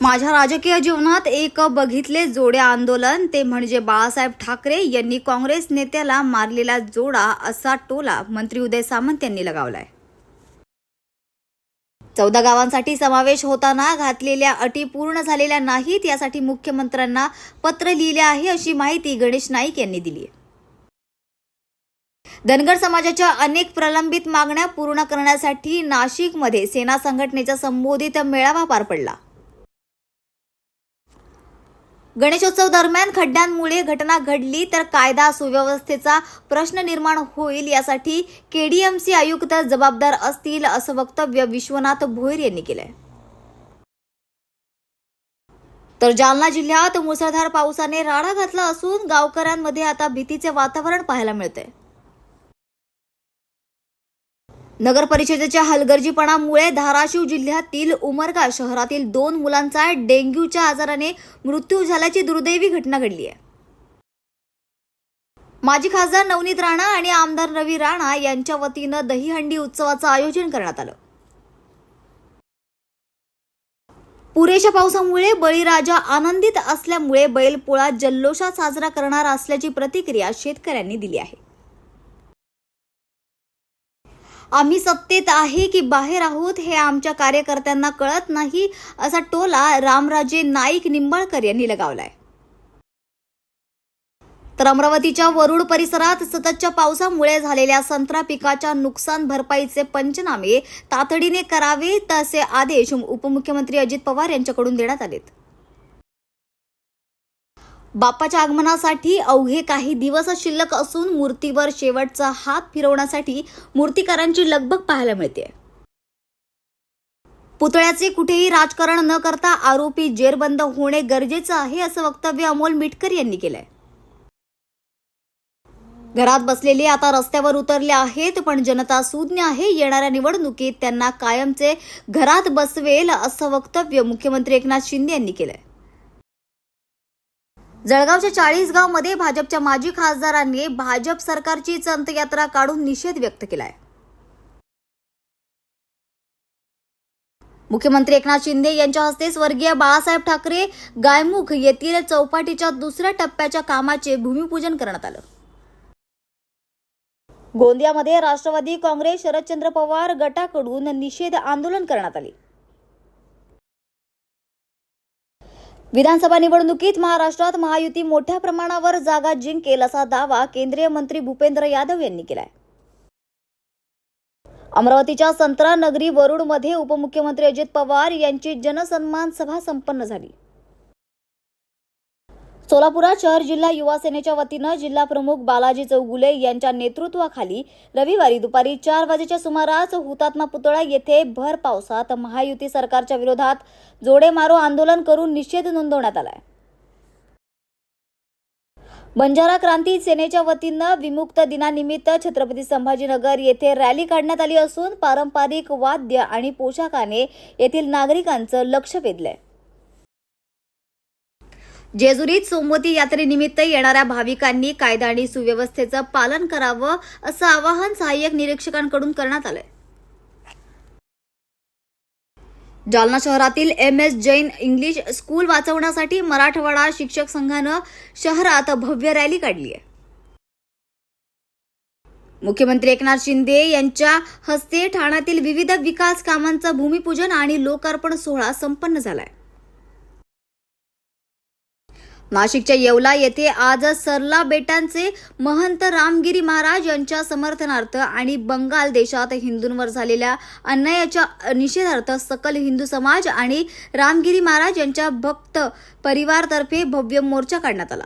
माझ्या राजकीय जीवनात एक बघितले जोडे आंदोलन ते म्हणजे बाळासाहेब ठाकरे यांनी काँग्रेस नेत्याला मारलेला जोडा असा टोला मंत्री उदय सामंत यांनी लगावलाय। 14 गावांसाठी समावेश होताना घातलेल्या अटी पूर्ण झालेल्या नाहीत यासाठी मुख्यमंत्र्यांना पत्र लिहिले आहे अशी माहिती गणेश नाईक यांनी दिली आहे। धनगर समाजाच्या अनेक प्रलंबित मागण्या पूर्ण करण्यासाठी नाशिकमध्ये सेना संघटनेचा संबोधित मेळावा पार पडला। गणेशोत्सव दरम्यान खड्ड्यांमुळे घटना घडली तर कायदा सुव्यवस्थेचा प्रश्न निर्माण होईल यासाठी केडीएमसी आयुक्त जबाबदार असतील असं वक्तव्य विश्वनाथ भोईर यांनी केलंय। तर जालना जिल्ह्यात मुसळधार पावसाने राडा घातला असून गावकऱ्यांमध्ये आता भीतीचे वातावरण पाहायला मिळतंय। नगर परिषदेच्या हलगर्जीपणामुळे धाराशिव जिल्ह्यातील उमरगा शहरातील 2 मुलांचा डेंग्यूच्या आजाराने मृत्यू झाल्याची दुर्दैवी घटना घडली आहे। माजी खासदार नवनीत राणा आणि आमदार रवी राणा यांच्या वतीनं दहीहंडी उत्सवाचं आयोजन करण्यात आलं। पुरेशा पावसामुळे बळीराजा आनंदित असल्यामुळे बैलपोळा जल्लोषात साजरा करणार असल्याची प्रतिक्रिया शेतकऱ्यांनी दिली आहे। आम्ही सत्तेत आहे की बाहेर आहोत हे आमच्या कार्यकर्त्यांना कळत नाही असा टोला रामराजे नाईक निंबाळकर यांनी लगावलाय। तर अमरावतीच्या वरुड परिसरात सततच्या पावसामुळे झालेल्या संत्रा पिकाच्या नुकसान भरपाईचे पंचनामे तातडीने करावे तसे आदेश उपमुख्यमंत्री अजित पवार यांच्याकडून देण्यात आलेत। बाप्पाच्या आगमनासाठी अवघे काही दिवस शिल्लक असून मूर्तीवर शेवटचा हात फिरवण्यासाठी मूर्तिकारांची लगबग पाहायला मिळते। पुतळ्याचे कुठेही राजकारण न करता आरोपी जेरबंद होणे गरजेचं आहे असं वक्तव्य अमोल मिटकर यांनी केलंय। घरात बसलेले आता रस्त्यावर उतरले आहेत पण जनता सुज्ञ आहे, येणाऱ्या निवडणुकीत त्यांना कायमचे घरात बसवेल असं वक्तव्य मुख्यमंत्री एकनाथ शिंदे यांनी केलंय। जळगावच्या 40 गावमध्ये भाजपच्या माजी खासदारांनी भाजप सरकारची संतयात्रा काढून निषेध व्यक्त केलाय। मुख्यमंत्री एकनाथ शिंदे यांच्या हस्ते स्वर्गीय बाळासाहेब ठाकरे गायमुख येथील चौपाटीच्या 2ऱ्या टप्प्याच्या कामाचे भूमिपूजन करण्यात आलं। गोंदियामध्ये राष्ट्रवादी काँग्रेस शरदचंद्र पवार गटाकडून निषेध आंदोलन करण्यात आले। विधानसभा निवडणुकीत महाराष्ट्रात महायुती मोठ्या प्रमाणावर जागा जिंकेल असा दावा केंद्रीय मंत्री भूपेंद्र यादव यांनी केलाय। अमरावतीच्या संत्रा नगरी वरुडमध्ये उपमुख्यमंत्री अजित पवार यांची जनसन्मान सभा संपन्न झाली। सोलापुरात शहर जिल्हा युवा सेनेच्या वतीनं जिल्हा प्रमुख बालाजी चौगुले यांच्या नेतृत्वाखाली रविवारी दुपारी 4 वाजेच्या सुमारास हुतात्मा पुतळा येथे भर पावसात महायुती सरकारच्या विरोधात जोडे मारो आंदोलन करून निषेध नोंदवण्यात आलाय। बंजारा क्रांती सेनेच्या वतीनं विमुक्त दिनानिमित्त छत्रपती संभाजीनगर येथे रॅली काढण्यात आली असून पारंपरिक वाद्य आणि पोशाखाने येथील नागरिकांचं लक्ष वेधलंय। जेजुरीत सोमवती यात्रेनिमित्त येणाऱ्या भाविकांनी कायदा आणि सुव्यवस्थेचं पालन करावं असं आवाहन सहाय्यक निरीक्षकांकडून करण्यात आलंय। जालना शहरातील MS जैन इंग्लिश स्कूल वाचवण्यासाठी मराठवाडा शिक्षक संघानं शहरात भव्य रॅली काढली आहे। मुख्यमंत्री एकनाथ शिंदे यांच्या हस्ते ठाण्यातील विविध विकास कामांचं भूमिपूजन आणि लोकार्पण सोहळा संपन्न झालाय। नाशिकच्या येवला येथे आज सरला बेटांचे महंत रामगिरी महाराज यांच्या समर्थनार्थ आणि बंगाल देशात हिंदूंवर झालेल्या अन्यायाच्या निषेधार्थ सकल हिंदू समाज आणि रामगिरी महाराज यांच्या भक्त परिवारातर्फे भव्य मोर्चा काढण्यात आला।